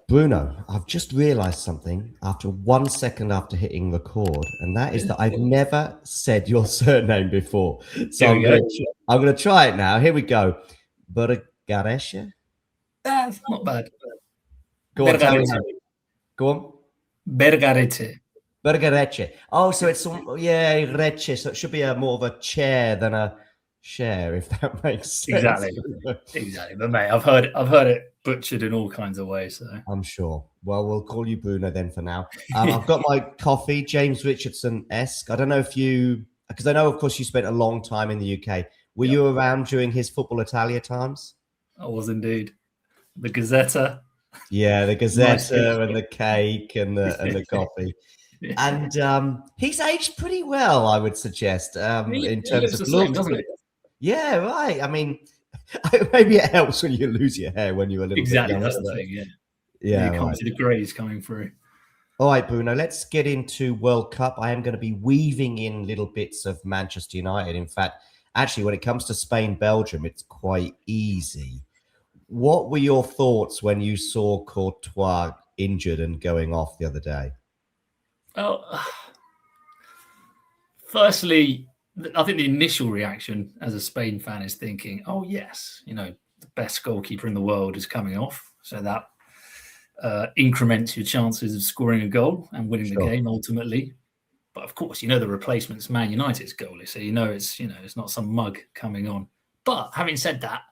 Bruno, I've just realized something after 1 second after hitting record, and that is that I've never said your surname before. So I'm gonna try it now. Here we go. Bergaresha? That's not bad. Go on, tell me how. Go on. Bergareche. Bergareche. Oh, so it's reche. So it should be more of a chair than a share, if that makes sense. Exactly. But mate, I've heard it butchered in all kinds of ways. So I'm sure. Well, we'll call you Bruno then for now. I've got my coffee, James Richardson-esque. I don't know if because I know, of course, you spent a long time in the UK. Were you around during his Football Italia times? I was indeed. The Gazzetta. Yeah, the Gazzetta and the cake and the coffee. And he's aged pretty well, I would suggest, in terms of look, doesn't it? Yeah, right. I mean, maybe it helps when you lose your hair when you're a little bit younger. That's the thing, Yeah, you can't see the greys coming through. All right, Bruno, let's get into World Cup. I am going to be weaving in little bits of Manchester United. In fact, actually, when it comes to Spain-Belgium, it's quite easy. What were your thoughts when you saw Courtois injured and going off the other day? Well, firstly, I think the initial reaction as a Spain fan is thinking, oh, yes, the best goalkeeper in the world is coming off. So that increments your chances of scoring a goal and winning the game ultimately. But of course, the replacement's Man United's goalie. So it's not some mug coming on. But having said that,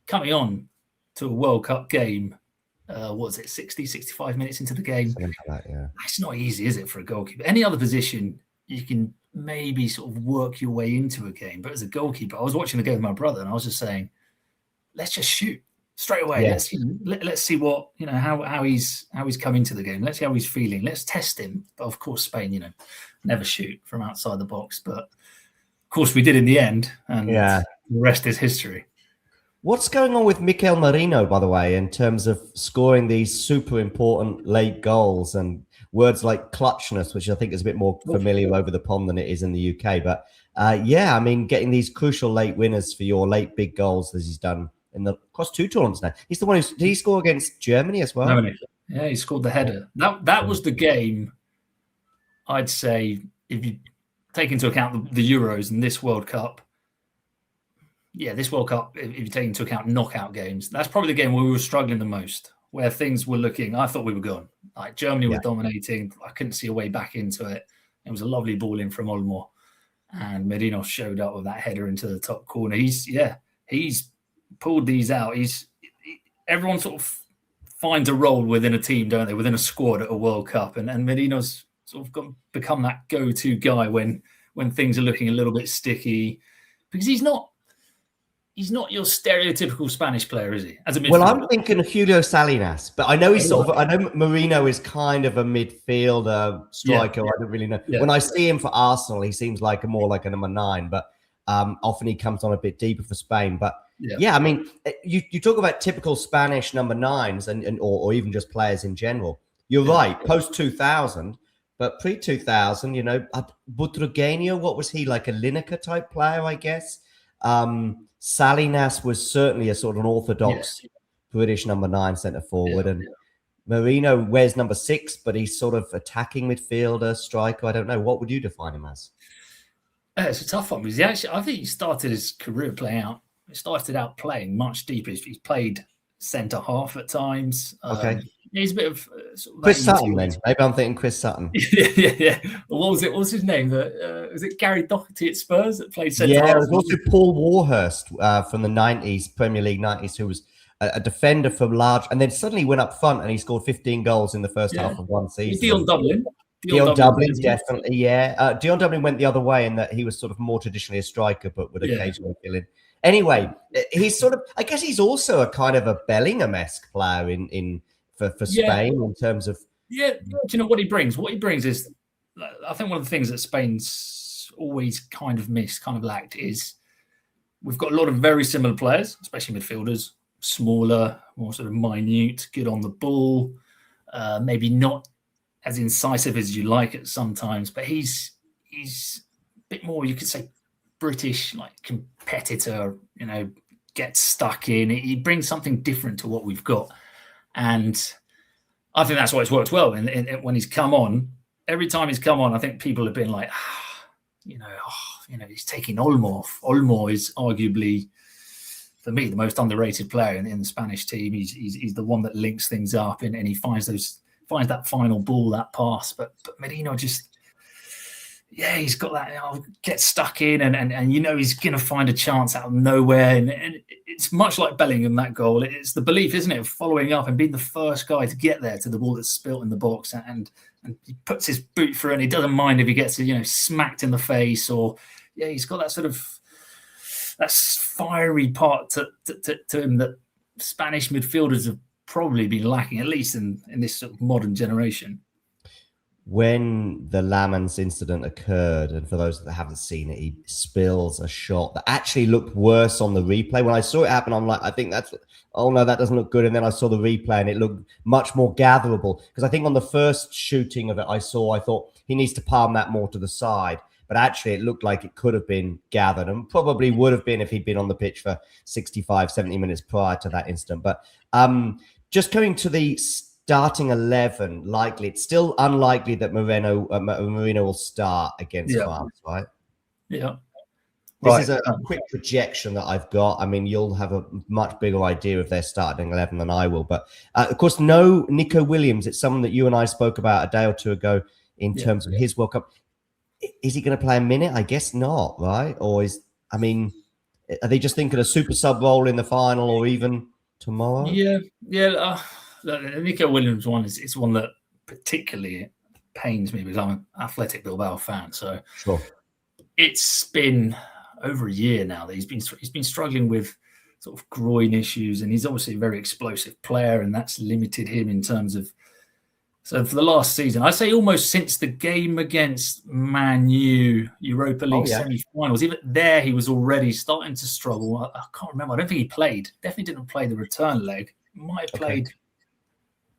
coming on to a World Cup game, 60, 65 minutes into the game? Something like that, yeah. It's not easy, is it, for a goalkeeper? Any other position, you can maybe sort of work your way into a game. But as a goalkeeper, I was watching the game with my brother and I was just saying, let's just shoot straight away. Yeah. Let's see what, how he's come into the game. Let's see how he's feeling. Let's test him. But of course, Spain, never shoot from outside the box. But of course we did in the end. And the rest is history. What's going on with Mikel Merino, by the way, in terms of scoring these super important late goals and words like clutchness, which I think is a bit more familiar over the pond than it is in the UK. But I mean, getting these crucial late winners for your late big goals as he's done across 2 tournaments now. He's the one did he score against Germany as well? Yeah, he scored the header. That was the game, I'd say, if you take into account the Euros and this World Cup. Yeah, this World Cup, if you take into account knockout games, that's probably the game where we were struggling the most, where things were looking, I thought we were gone. Like Germany were dominating. I couldn't see a way back into it. It was a lovely ball in from Olmo. And Merino showed up with that header into the top corner. He's pulled these out. Everyone sort of finds a role within a team, don't they? Within a squad at a World Cup. And Merino's sort of become that go-to guy when things are looking a little bit sticky. Because he's not your stereotypical Spanish player, is he? As a midfielder. Well, I'm thinking Julio Salinas, but I know I know Merino is kind of a midfielder striker. I don't really know. Yeah. When I see him for Arsenal, he seems like more like a number 9, but often he comes on a bit deeper for Spain. But I mean, you talk about typical Spanish number 9s or even just players in general. You're right, post 2000, but pre 2000, Butragueño, what was he, like a Lineker type player, I guess? Salinas was certainly a sort of an orthodox British number 9 centre forward, and Merino wears number 6, but he's sort of attacking midfielder, striker. I don't know. What would you define him as? It's a tough one because I think he started his career playing much deeper. He's played centre half at times. Okay. He's a bit of Chris Sutton then. Maybe I'm thinking Chris Sutton. Yeah. What was it? What was his name? Was it Gary Doherty at Spurs that played centre half? Yeah, it was also Paul Warhurst from the 90s, Premier League 90s, who was a defender for large, and then suddenly went up front and he scored 15 goals in the first half of one season. Dion Dublin. Dion Dublin, definitely, yeah. Dion Dublin went the other way in that he was sort of more traditionally a striker, but would occasionally fill in. Anyway, he's sort of, I guess he's also a kind of a Bellingham-esque player for Spain in terms of... Yeah, do you know what he brings? What he brings is, I think one of the things that Spain's always kind of missed, kind of lacked, is we've got a lot of very similar players, especially midfielders, smaller, more sort of minute, good on the ball, maybe not as incisive as you like it sometimes, but he's a bit more, you could say, British, like competitor, gets stuck in. He brings something different to what we've got. And I think that's why it's worked well. And when he's come on, every time he's come on, I think people have been like, he's taking Olmo. Olmo is arguably, for me, the most underrated player in the Spanish team. He's the one that links things up, and he finds that final ball, that pass. But Merino just, he's got that. Get stuck in, and he's going to find a chance out of nowhere. And it's much like Bellingham, that goal. It's the belief, isn't it, of following up and being the first guy to get there to the ball that's spilt in the box, and he puts his boot through, and he doesn't mind if he gets smacked in the face, or he's got that sort of that fiery part to him that Spanish midfielders have probably been lacking, at least in this sort of modern generation. When the Lamens incident occurred, and for those that haven't seen it, he spills a shot that actually looked worse on the replay. When I saw it happen, I'm like, I think that doesn't look good. And then I saw the replay and it looked much more gatherable. Because I think on the first shooting of it I thought he needs to palm that more to the side. But actually it looked like it could have been gathered, and probably would have been if he'd been on the pitch for 65, 70 minutes prior to that incident. But just going to the starting 11, likely, it's still unlikely that Merino will start against France, right? Yeah. This is a quick projection that I've got. I mean, you'll have a much bigger idea of their starting 11 than I will. But, of course, no Nico Williams. It's someone that you and I spoke about a day or two ago in terms of his World Cup. Is he going to play a minute? I guess not, right? Or are they just thinking a super sub role in the final or even tomorrow? Yeah. The Nico Williams one is one that particularly pains me because I'm an Athletic Bilbao fan. So sure. It's been over a year now that he's been struggling with sort of groin issues, and he's obviously a very explosive player, and that's limited him in terms of. So for the last season, I'd say almost since the game against Man U, Europa League semi-finals, even there he was already starting to struggle. I can't remember. I don't think he played. Definitely didn't play the return leg. Might have played.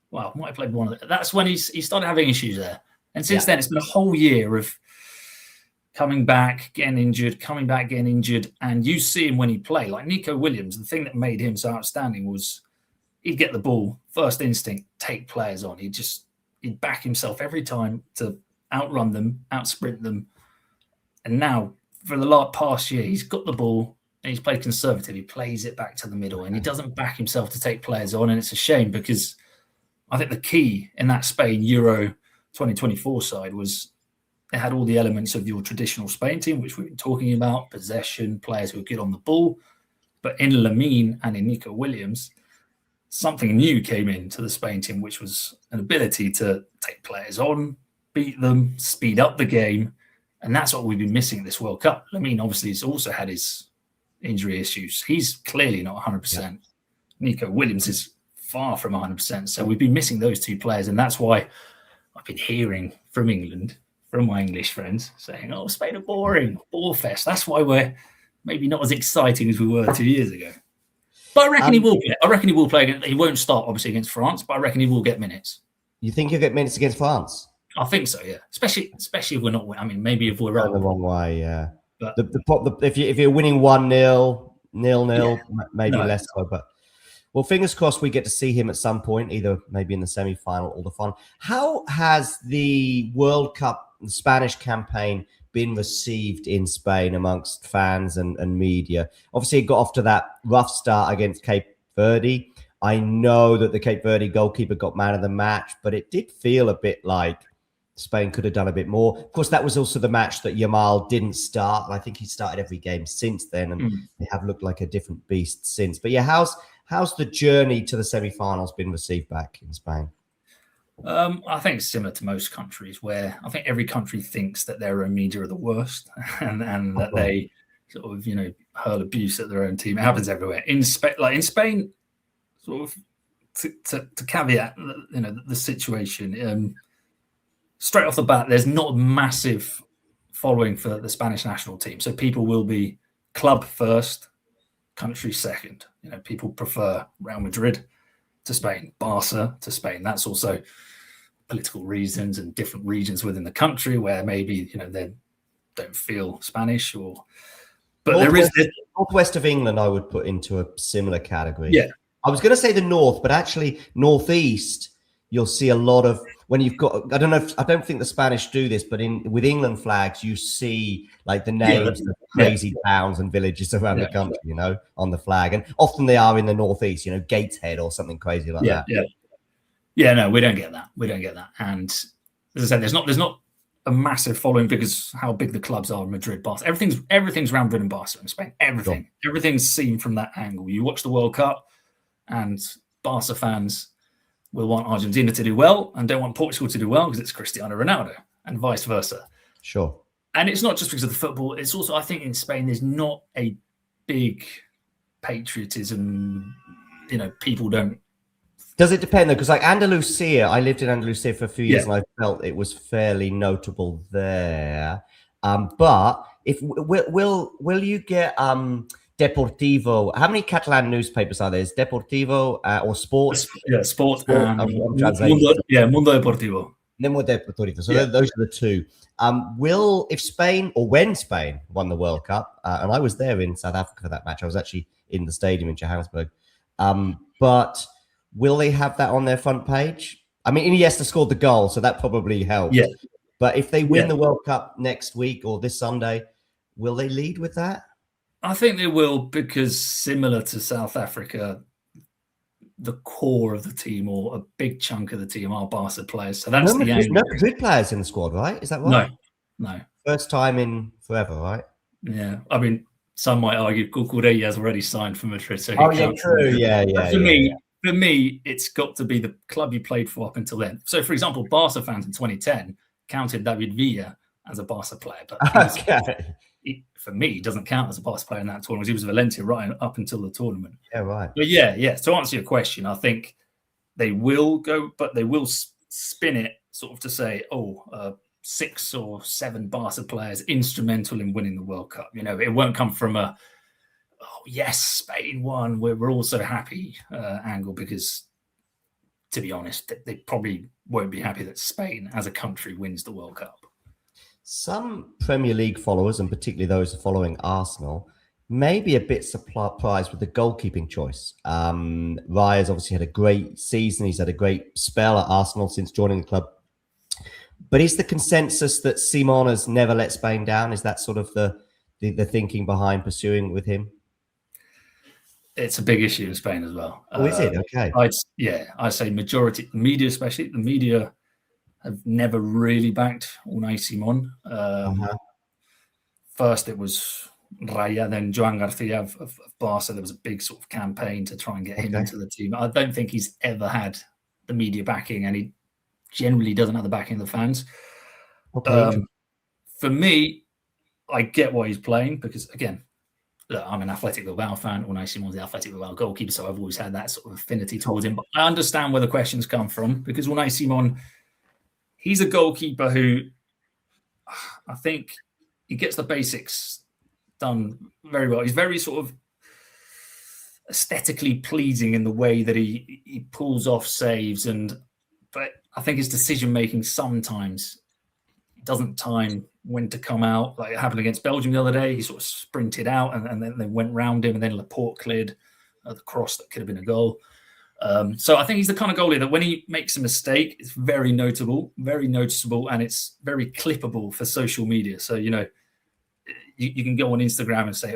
Well, might have played one of them. That's when he started having issues there. And since then, it's been a whole year of coming back, getting injured, coming back, getting injured. And you see him when he played. Like Nico Williams, the thing that made him so outstanding was he'd get the ball, first instinct, take players on. He'd back himself every time to outrun them, outsprint them. And now, for the past year, he's got the ball and he's played conservative. He plays it back to the middle and he doesn't back himself to take players on. And it's a shame because I think the key in that Spain Euro 2024 side was it had all the elements of your traditional Spain team, which we've been talking about, possession, players who are good on the ball. But in Lamine and in Nico Williams, something new came into the Spain team, which was an ability to take players on, beat them, speed up the game. And that's what we've been missing this World Cup. Lamine obviously has also had his injury issues. He's clearly not 100%. Yeah. Nico Williams is far from 100%. So we've been missing those two players. And that's why I've been hearing from England, from my English friends, saying, Spain are boring, bore fest. That's why we're maybe not as exciting as we were 2 years ago. But I reckon he will play. I reckon he will play. He won't start, obviously, against France, but I reckon he will get minutes. You think he'll get minutes against France? I think so, yeah. Especially if we're not. I mean, maybe if we're the wrong way, yeah. But if you're winning 1-0, 0-0, maybe less so. But well, fingers crossed we get to see him at some point, either maybe in the semi-final or the final. How has the World Cup, the Spanish campaign, been received in Spain amongst fans and media? Obviously, it got off to that rough start against Cape Verde. I know that the Cape Verde goalkeeper got man of the match, but it did feel a bit like Spain could have done a bit more. Of course, that was also the match that Yamal didn't start. And I think he started every game since then, and they have looked like a different beast since. But yeah, how's the journey to the semi-finals been received back in Spain? I think it's similar to most countries, where I think every country thinks that their own media are the worst and that they sort of, hurl abuse at their own team. It happens everywhere. In Spain, sort of to caveat, the situation, straight off the bat, there's not a massive following for the Spanish national team. So people will be club first, country second. People prefer Real Madrid to Spain, Barca to Spain. That's also political reasons and different regions within the country where maybe they don't feel Spanish but northwest of England I would put into a similar category. Yeah, I was going to say the north, but actually northeast you'll see a lot of when you've got. I don't think the Spanish do this, but with England flags, you see like the names of crazy towns and villages around the country, you know, on the flag, and often they are in the northeast, you know, Gateshead or something crazy like that. Yeah. No, we don't get that. And as I said, there's not a massive following because how big the clubs are in Madrid, Barca. Everything's around Madrid and Barca in Spain. Everything's seen from that angle. You watch the World Cup, and Barca fans will want Argentina to do well and don't want Portugal to do well because it's Cristiano Ronaldo, and vice versa. Sure. And it's not just because of the football. It's also, I think, in Spain, there's not a big patriotism. You know, people don't. Does it depend though? Because like Andalusia, I lived in Andalusia for a few years, and I felt it was fairly notable there. But if will you get Deportivo? How many Catalan newspapers are there? Is Deportivo or Sport? Sport. Mundo Deportivo. Mundo Deportivo. So those are the two. If Spain or when Spain won the World Cup, and I was there in South Africa for that match. I was actually in the stadium in Johannesburg. But will they have that on their front page? I mean, Iniesta scored the goal, so that probably helped. Yeah. But if they win the World Cup next week or this Sunday, will they lead with that? I think they will, because similar to South Africa, the core of the team or a big chunk of the team are Barca players. So that's the aim. No Madrid players in the squad, right? Is that right? No. First time in forever, right? Yeah. I mean, some might argue Cucurella has already signed for Madrid. So true. Yeah. For me, it's got to be the club you played for up until then. So, for example, Barca fans in 2010 counted David Villa as a Barca player. But for me, he doesn't count as a Barca player in that tournament. He was Valencia right up until the tournament. Yeah, right. But yeah. To answer your question, I think they will go, but they will spin it sort of to say, 6 or 7 Barca players instrumental in winning the World Cup. You know, it won't come from a, yes, Spain won, we're all so happy angle, because to be honest, they probably won't be happy that Spain as a country wins the World Cup. Some Premier League followers, and particularly those following Arsenal, may be a bit surprised with the goalkeeping choice. Raya's obviously had a great season. He's had a great spell at Arsenal since joining the club. But is the consensus that Simon has never let Spain down? Is that sort of the thinking behind pursuing with him? It's a big issue in Spain as well. Oh, is it? Okay. I'd say majority, the media especially, the media have never really backed Unai Simon. First it was Raya, then Joan Garcia of Barca. There was a big sort of campaign to try and get him into the team. I don't think he's ever had the media backing, and he generally doesn't have the backing of the fans. For me, I get why he's playing, because, again, look, I'm an Athletic Bilbao fan. Unai Simon's the Athletic Bilbao goalkeeper, so I've always had that sort of affinity towards him. But I understand where the questions come from, because Unai Simon, he's a goalkeeper who, I think, he gets the basics done very well. He's very sort of aesthetically pleasing in the way that he pulls off saves, but I think his decision making sometimes doesn't time when to come out. Like it happened against Belgium the other day. He sort of sprinted out and then they went round him, and then Laporte cleared the cross that could have been a goal. So I think he's the kind of goalie that when he makes a mistake, it's very notable, very noticeable, and it's very clippable for social media. So, you know, you can go on Instagram and say,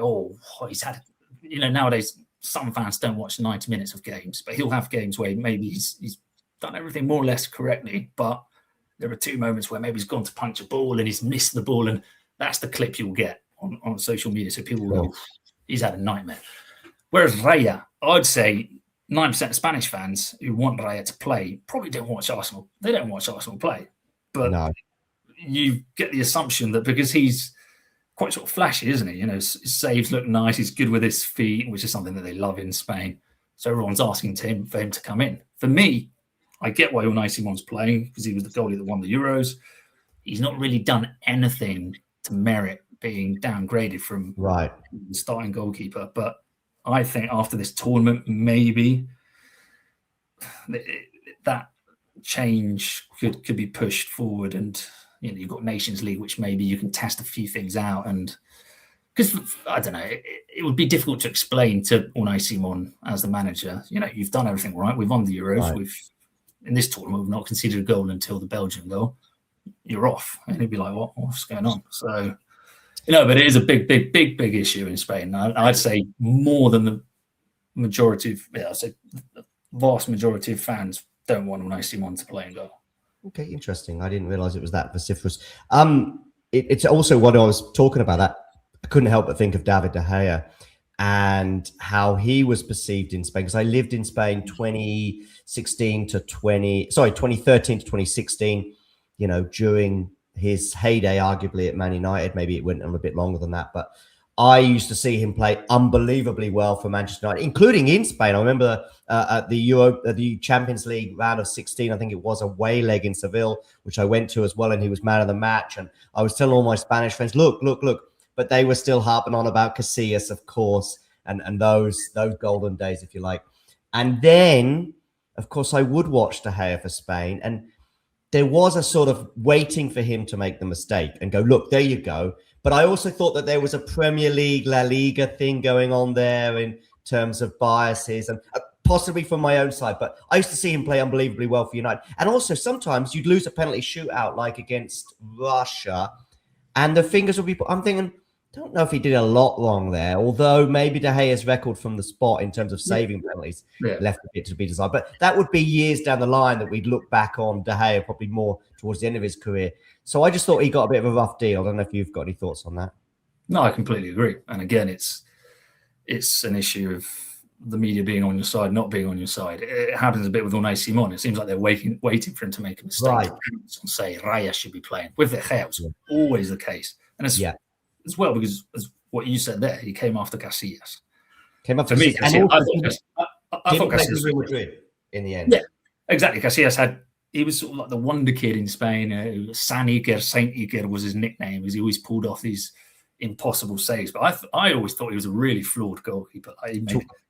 he's had, you know, nowadays some fans don't watch 90 minutes of games, but he'll have games where maybe he's done everything more or less correctly, but there are 2 moments where maybe he's gone to punch a ball and he's missed the ball, and that's the clip you'll get on social media. So people will go, he's had a nightmare. Whereas Raya, I'd say 9% of Spanish fans who want Raya to play probably don't watch Arsenal. They don't watch Arsenal play. But you get the assumption that because he's quite sort of flashy, isn't he? You know, his saves look nice. He's good with his feet, which is something that they love in Spain. So everyone's asking for him to come in. For me, I get why Unai Simon's playing, because he was the goalie that won the Euros. He's not really done anything to merit being downgraded from the starting goalkeeper. But I think after this tournament, maybe that change could be pushed forward, and you know, you've got Nations League, which maybe you can test a few things out. And because I don't know, it would be difficult to explain to Unai Simon as the manager. You know, you've done everything right. We've won the Euros. in this tournament we've not conceded a goal until the Belgian goal, you're off. And he'd be like, what's going on? So, but it is a big issue in Spain. I'd say more than the majority of, I'd say the vast majority of fans don't want Unai Simon to play in goal. Okay, interesting. I didn't realize it was that vociferous. It's also what I was talking about, that I couldn't help but think of David De Gea and how he was perceived in Spain, because I lived in Spain 2013 to 2016, during his heyday, arguably at Man United. Maybe it went on a bit longer than that, but I used to see him play unbelievably well for Manchester United, including in Spain. I remember at the Champions League round of 16, I think it was, away leg in Seville, which I went to as well, and he was man of the match. And I was telling all my Spanish friends, look, but they were still harping on about Casillas, of course, and those golden days, if you like. And then, of course, I would watch De Gea for Spain, and there was a sort of waiting for him to make the mistake and go, look, there you go. But I also thought that there was a Premier League, La Liga thing going on there in terms of biases, and possibly from my own side. But I used to see him play unbelievably well for United. And also sometimes you'd lose a penalty shootout like against Russia, and the fingers would be put. I'm thinking, don't know if he did a lot wrong there, although maybe De Gea's record from the spot in terms of saving penalties left a bit to be desired. But that would be years down the line that we'd look back on De Gea, probably more towards the end of his career. So I just thought he got a bit of a rough deal. I don't know if you've got any thoughts on that. No, I completely agree. And again, it's an issue of the media being on your side, not being on your side. It happens a bit with Unai Simon. It seems like they're waiting for him to make a mistake. Right. And say Raya should be playing. With De Gea, it's always the case. And it's as well, because as what you said there, he came after Casillas. Came up for me. I thought Casillas was Madrid in the end. Yeah, exactly. Casillas he was sort of like the wonder kid in Spain. Saint Iker was his nickname, because he always pulled off these impossible saves. But I always thought he was a really flawed goalkeeper.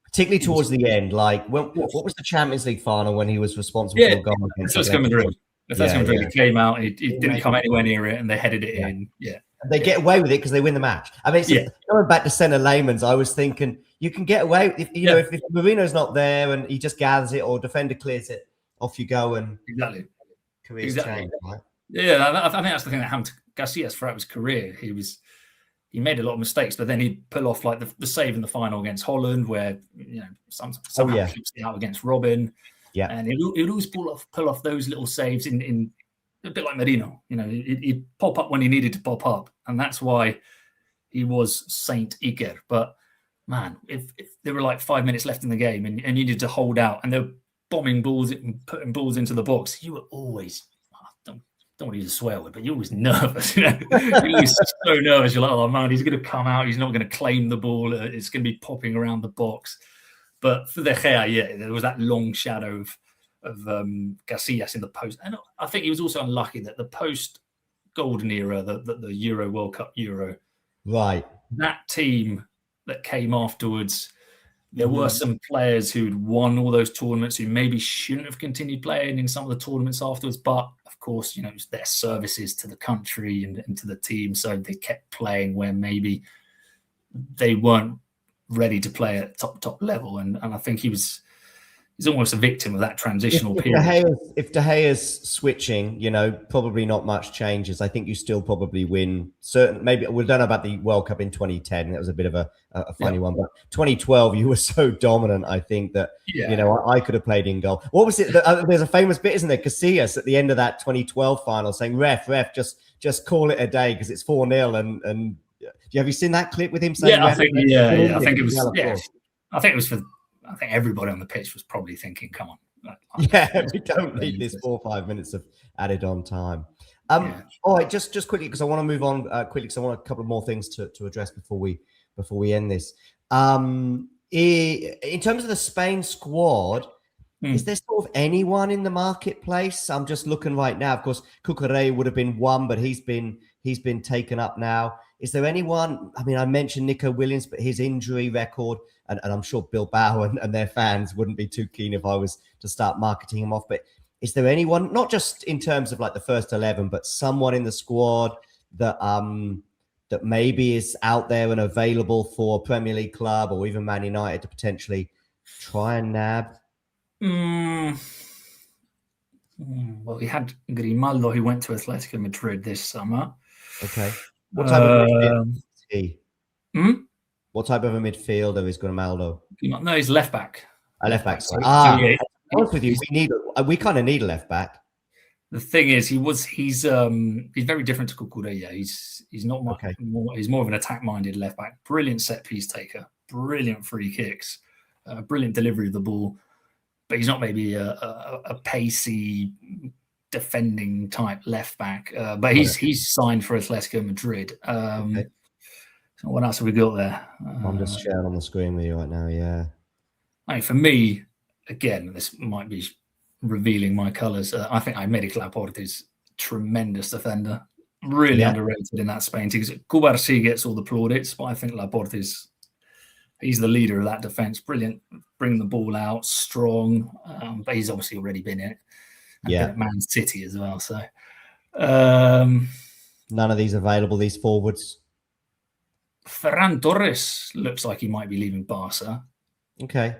Particularly towards the end, like what was the Champions League final when he was responsible for a goal against Atletico Madrid? Atletico Madrid came out, he didn't come anywhere near it, and they headed it in. Yeah. They get away with it because they win the match. I mean, going back to centre layman's, I was thinking you can get away if if Marino's not there and he just gathers it, or defender clears it, off you go, and careers change. Right? Yeah, I think that's the thing that happened to Casillas throughout his career. He made a lot of mistakes, but then he'd pull off like the save in the final against Holland, where somehow keeps it out against Robin. Yeah, and he'd always pull off those little saves in a bit like Merino. He'd pop up when he needed to pop up, and that's why he was Saint Iker. But man, if there were like 5 minutes left in the game and you needed to hold out, and they're bombing balls and putting balls into the box, you were always, don't want to use a swear word, but you're always nervous. You're always so nervous. You're like, oh man, he's going to come out. He's not going to claim the ball. It's going to be popping around the box. But for De Gea, there was that long shadow of Casillas in the post. And I think he was also unlucky that the post-golden era, the Euro World Cup Euro, right, that team that came afterwards, there were some players who'd won all those tournaments who maybe shouldn't have continued playing in some of the tournaments afterwards. But, of course, it was their services to the country and to the team. So they kept playing where maybe they weren't ready to play at top level. And I think he's almost a victim of that transitional period. If De Gea's switching, probably not much changes. I think you still probably win. Maybe we don't know about the World Cup in 2010. That was a bit of a funny one. But 2012, you were so dominant. I think that I could have played in goal. What was it? There's a famous bit, isn't there? Casillas at the end of that 2012 final saying, "Ref, just call it a day because it's 4-0." And have you seen that clip with him saying? I think it was. Yeah, I think it was for. I think everybody on the pitch was probably thinking, come on. We don't need this 4 or 5 minutes of added on time. All right, just quickly, because I want to move on quickly, because I want a couple of more things to address before we end this. In terms of the Spain squad, is there sort of anyone in the marketplace? I'm just looking right now. Of course, Cucurella would have been one, but he's been taken up now. Is there anyone? I mean, I mentioned Nico Williams, but his injury record, and I'm sure Bilbao and their fans wouldn't be too keen if I was to start marketing him off. But is there anyone, not just in terms of like the first 11, but someone in the squad that that maybe is out there and available for a Premier League club or even Man United to potentially try and nab? Well, we had Grimaldo, who went to Atletico Madrid this summer. Okay. What type of midfielder is he? What type of a midfielder is Grimaldo? No, he's left back. A left back. So, with you, we kind of need a left back. The thing is, he's very different to Cucurella. He's not much more. He's more of an attack-minded left back. Brilliant set piece taker. Brilliant free kicks. Brilliant delivery of the ball. But he's not maybe a pacey defending type left back. But he's signed for Atletico Madrid. So what else have we got there? I'm just sharing on the screen with you right now. Yeah. I mean, for me, again, this might be revealing my colours. I think Aymeric Laporte is a tremendous defender, really underrated in that Spain team. Cubarsí gets all the plaudits, but I think Laporte he's the leader of that defence. Brilliant, bring the ball out, strong, but he's obviously already been in it. And been at Man City as well. So none of these available. These forwards. Ferran Torres looks like he might be leaving Barca. Okay,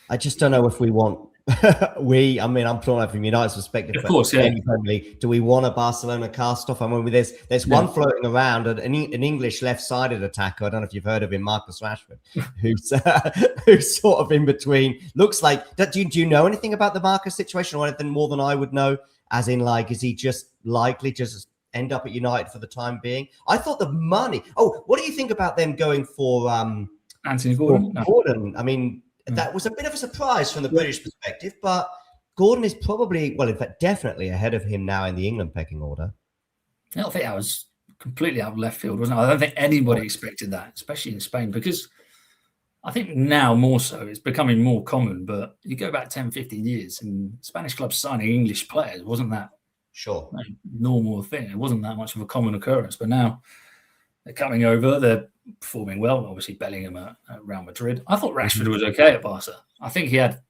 I just don't know if we want. I mean, I'm talking from United's perspective. Of course, yeah. Do we want a Barcelona cast off? I mean, there's one floating around, an English left-sided attacker. I don't know if you've heard of him, Marcus Rashford, who's sort of in between. Looks like. Do you know anything about the Marcus situation or anything more than I would know? As in, like, is he just likely just end up at United for the time being? I thought the money. Oh, what do you think about them going for Anthony Gordon? Gordon. I mean. That was a bit of a surprise from the British perspective, but Gordon is probably, well, in fact, definitely ahead of him now in the England pecking order. I don't think that was completely out of left field, wasn't it? I don't think anybody expected that, especially in Spain, because I think now more so it's becoming more common, but you go back 10, 15 years and Spanish clubs signing English players wasn't that normal thing. It wasn't that much of a common occurrence, but now they're coming over, they're performing well. Obviously, Bellingham at Real Madrid. I thought Rashford was okay at Barca. I think he had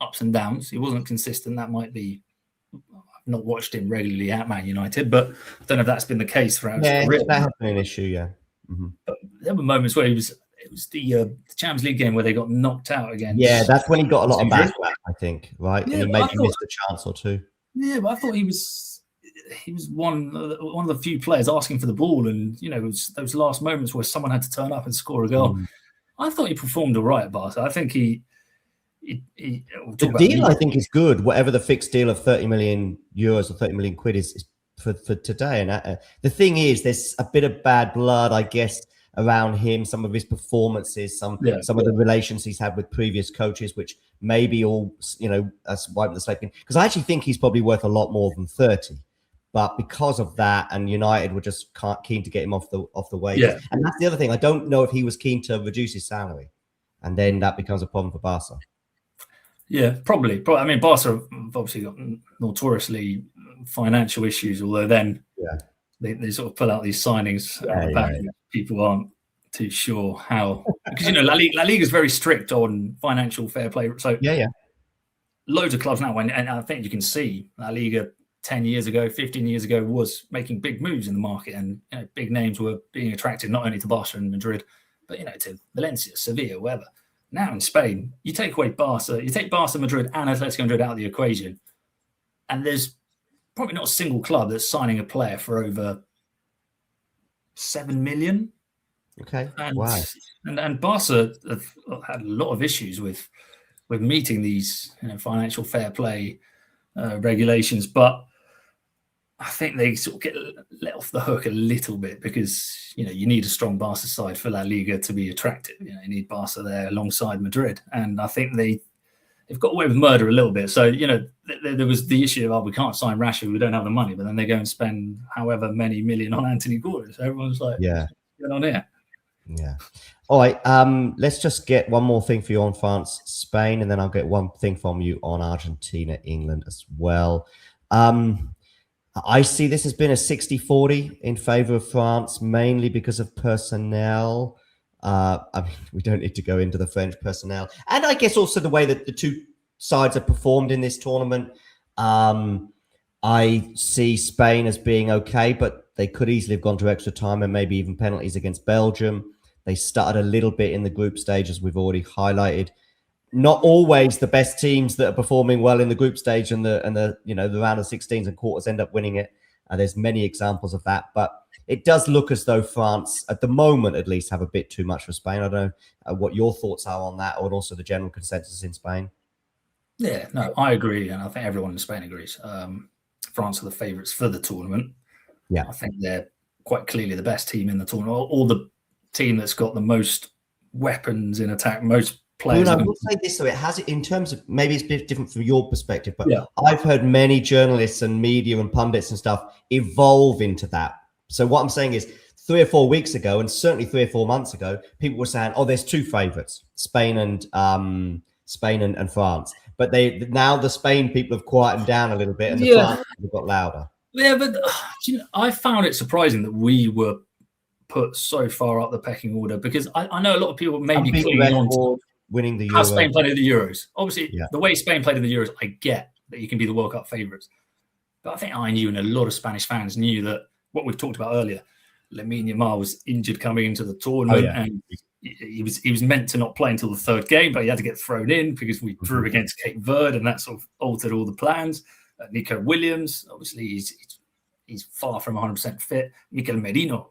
ups and downs. He wasn't consistent. That might be. I've not watched him regularly at Man United, but I don't know if that's been the case throughout his career. That has been an issue, yeah. Mm-hmm. But there were moments where it was the Champions League game where they got knocked out against. Yeah, that's when he got a lot of backlash, I think, right? Yeah, and he maybe missed a chance or two. Yeah, but I thought he was one of the few players asking for the ball, and it was those last moments where someone had to turn up and score a goal. I thought he performed all right at Barca. I think the deal I think is good. Whatever the fixed deal of 30 million euros or 30 million quid is for today. And the thing is, there's a bit of bad blood, I guess, around him. Some of his performances, some of the relations he's had with previous coaches, which maybe all that's wiping the slate. Because I actually think he's probably worth a lot more than 30. But because of that, and United were just keen to get him off the wages. Yeah. And that's the other thing. I don't know if he was keen to reduce his salary. And then that becomes a problem for Barca. Yeah, probably. I mean, Barca have obviously got notoriously financial issues, although then they sort of pull out these signings. People aren't too sure how. Because, La Liga is very strict on financial fair play. So loads of clubs now, and I think you can see La Liga 10 years ago, 15 years ago, was making big moves in the market, and big names were being attracted not only to Barca and Madrid, but to Valencia, Sevilla, wherever. Now in Spain, you take away Barca, you take Barca, Madrid, and Atletico Madrid out of the equation, and there's probably not a single club that's signing a player for over 7 million. Okay, wow. And Barca have had a lot of issues with meeting these financial fair play regulations, but I think they sort of get let off the hook a little bit because you need a strong Barca side for La Liga to be attractive. You need Barca there alongside Madrid, and I think they've got away with murder a little bit. So there was the issue of we can't sign Rashford, we don't have the money, but then they go and spend however many million on Anthony Gordon. So everyone's like, what's going on here? Yeah. All right. Let's just get one more thing for you on France, Spain, and then I'll get one thing from you on Argentina, England as well. I see this has been a 60-40 in favor of France, mainly because of personnel. I mean, we don't need to go into the French personnel. And I guess also the way that the two sides have performed in this tournament. I see Spain as being okay, but they could easily have gone to extra time and maybe even penalties against Belgium. They started a little bit in the group stage, as we've already highlighted. not always the best teams that are performing well in the group stage and the the round of 16s and quarters end up winning it. There's many examples of that, but it does look as though France, at the moment at least, have a bit too much for Spain. I don't know what your thoughts are on that, or also the general consensus in Spain. Yeah, no, I agree, and I think everyone in Spain agrees. France are the favourites for the tournament. Yeah, I think they're quite clearly the best team in the tournament, or the team that's got the most weapons in attack, most players. I will say this, so it has it in terms of, maybe it's a bit different from your perspective, but I've heard many journalists and media and pundits and stuff evolve into that. So what I'm saying is 3 or 4 weeks ago, and certainly 3 or 4 months ago, people were saying, "Oh, there's two favourites, Spain and France." But now the Spain people have quietened down a little bit, and the France people have got louder. Yeah, but I found it surprising that we were put so far up the pecking order, because I know a lot of people maybe clinging on to winning the Euros. How Spain played in the Euros. Obviously, the way Spain played in the Euros, I get that you can be the World Cup favourites. But I think I knew, and a lot of Spanish fans knew, that what we've talked about earlier, Lamine Yamal was injured coming into the tournament, and he was meant to not play until the third game, but he had to get thrown in because we drew against Cape Verde, and that sort of altered all the plans. Nico Williams, obviously, he's far from 100% fit. Mikel Merino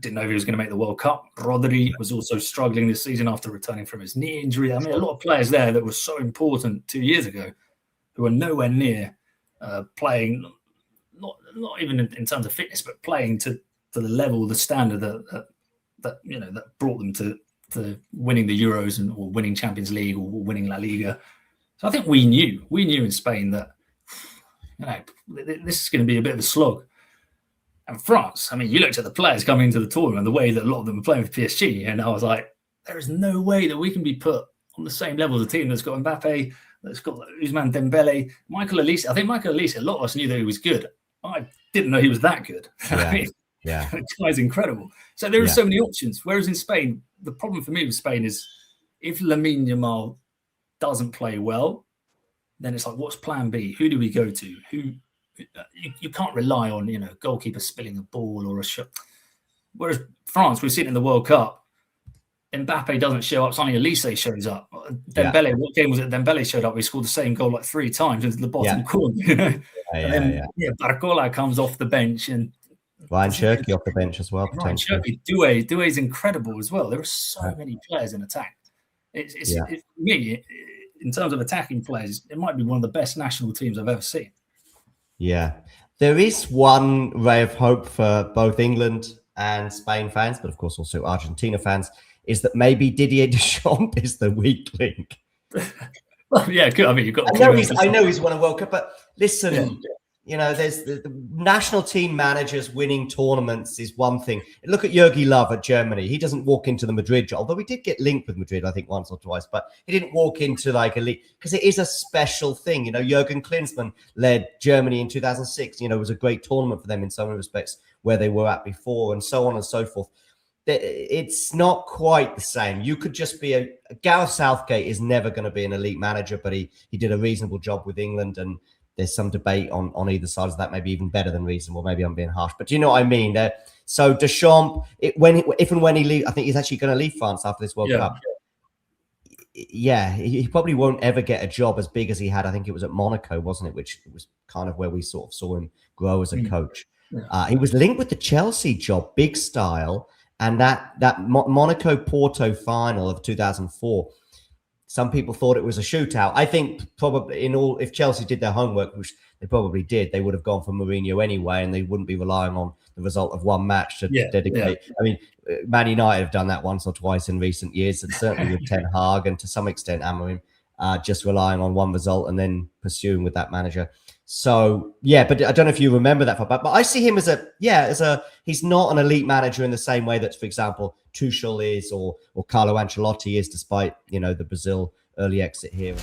didn't know if he was going to make the World Cup. Rodri was also struggling this season after returning from his knee injury. I mean, a lot of players there that were so important 2 years ago who are nowhere near playing, not even in terms of fitness, but playing to the level, the standard that brought them to winning the Euros or winning Champions League or winning La Liga. So I think we knew in Spain that this is going to be a bit of a slog. And France, I mean, you looked at the players coming into the tournament, the way that a lot of them were playing with PSG, and I was like, there is no way that we can be put on the same level as a team that's got Mbappe, that's got Ousmane Dembele, Michael Olise. I think Michael Olise, a lot of us knew that he was good. I didn't know he was that good. Yeah. The guy's incredible. So there are so many options. Whereas in Spain, the problem for me with Spain is if Lamine Yamal doesn't play well, then it's like, what's plan B? Who do we go to? You can't rely on, goalkeeper spilling a ball or a shot. Whereas France, we've seen it in the World Cup, Mbappe doesn't show up, suddenly Olise shows up. Dembele, what game was it? Dembele showed up, he scored the same goal like 3 times into the bottom corner. Barcola comes off the bench, and Ryan Cherki off the bench as well. Ryan Cherki, Doué's incredible as well. There are so many players in attack. It's for me, in terms of attacking players, it might be one of the best national teams I've ever seen. Yeah, there is one ray of hope for both England and Spain fans, but of course also Argentina fans, is that maybe Didier Deschamps is the weak link. Well, yeah, good. I mean, you've got. I know he's won a World Cup, but listen, there's the national team managers winning tournaments is one thing. Look at Jogi Löw at Germany. He doesn't walk into the Madrid job, although he did get linked with Madrid, I think, once or twice, but he didn't walk into like a league because it is a special thing. Jurgen Klinsmann led Germany in 2006. It was a great tournament for them in so many respects where they were at before, and so on and so forth. It's not quite the same. You could just be Gareth Southgate is never going to be an elite manager, but he did a reasonable job with England, and there's some debate on either side of that, maybe even better than reasonable. Maybe I'm being harsh, but do you know what I mean? So Deschamps, if and when he leaves, I think he's actually going to leave France after this World Cup. Yeah, he probably won't ever get a job as big as he had. I think it was at Monaco, wasn't it? Which was kind of where we sort of saw him grow as a coach. Yeah. He was linked with the Chelsea job, big style. And that Monaco Porto final of 2004, some people thought it was a shootout. I think probably if Chelsea did their homework, which they probably did, they would have gone for Mourinho anyway, and they wouldn't be relying on the result of one match to dedicate. Yeah. I mean, Man United have done that once or twice in recent years, and certainly with Ten Hag and to some extent Amorim, just relying on one result and then pursuing with that manager. So but I don't know if you remember that far back, but I see him he's not an elite manager in the same way that, for example, Tuchel is or Carlo Ancelotti is, despite the Brazil early exit here.